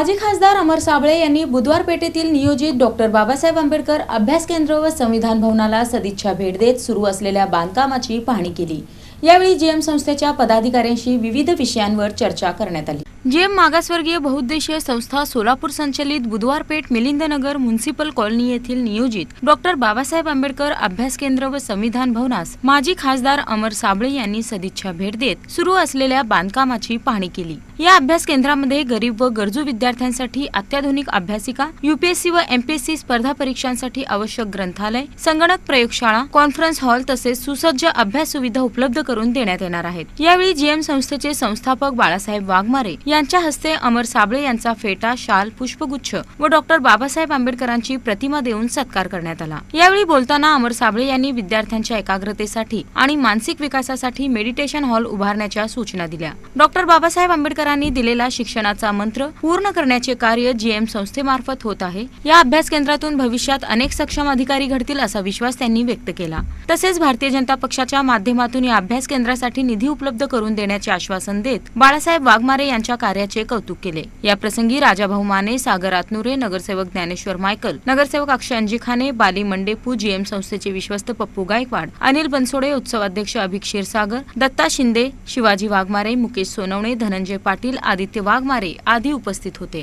माजी खासदार अमर साबळे यांनी बुधवार पेठेतील नियोजित डॉक्टर बाबासाहेब आंबेडकर अभ्यास केंद्र व संविधान भवनाला सदिच्छा भेट देत सुरू असलेल्या बांधकामाची पाहणी केली। यावेळी जीएम संस्थेच्या पदाधिकाऱ्यांशी विविध विषयांवर चर्चा करण्यात आली। जीएम मागासवर्गीय बहुउद्देशीय संस्था सोलापूर संचलित बुधवार पेठ मिलिंदनगर म्युनिसिपल कॉलनी येथील नियोजित डॉक्टर बाबासाहेब आंबेडकर अभ्यास केंद्र व संविधान भवनास माजी खासदार अमर साबळे यांनी सदिच्छा भेट देत सुरू असलेल्या बांधकामाची पाहणी केली। या अभ्यास केंद्रामध्ये गरीब व गरजू विद्यार्थ्यांसाठी अत्याधुनिक अभ्यासिका, यूपीएससी व एमपीएससी स्पर्धा परीक्षांसाठी आवश्यक ग्रंथालय, संगणक प्रयोगशाळा, कॉन्फरन्स हॉल तसेच सुसज्ज अभ्यास सुविधा उपलब्ध करून देण्यात येणार आहेत। यावेळी जीएम संस्थेचे संस्थापक बाळासाहेब वाघमारे यांच्या हस्ते अमर साबळे यांचा फेटा, शाल, पुष्पगुच्छ व डॉक्टर बाबासाहेब आंबेडकरांची प्रतिमा देऊन सत्कार करण्यात आला। यावेळी बोलताना अमर साबळे यांनी विद्यार्थ्यांच्या एकाग्रतेसाठी आणि मानसिक विकासासाठी मेडिटेशन हॉल उभारण्याच्या सूचना दिल्या। डॉक्टर बाबासाहेब आंबेडकरांनी दिलेला शिक्षणाचा मंत्र पूर्ण करण्याचे कार्य जीएम संस्थेमार्फत होत आहे। या अभ्यास केंद्रातून भविष्यात अनेक सक्षम अधिकारी घडतील असा विश्वास त्यांनी व्यक्त केला। तसेच भारतीय जनता पक्षाच्या माध्यमातून या अभ्यास केंद्रासाठी निधी उपलब्ध करून देण्याचे आश्वासन देत बाळासाहेब वाघमारे यांच्या कार्याचे कौतुक केले। या प्रसंगी राजाभाऊ माने, सागर आतनुरे, नगरसेवक ज्ञानेश्वर मायकल, नगरसेवक अक्षय अंजिखाने, बाली मंडेपू, जीएम संस्थेचे विश्वस्त पप्पू गायकवाड, अनिल बनसोडे, उत्सव अध्यक्ष अभिक क्षीरसागर, दत्ता शिंदे, शिवाजी वाघमारे, मुकेश सोनवणे, धनंजय पाटील, आदित्य वाघमारे आदी उपस्थित होते।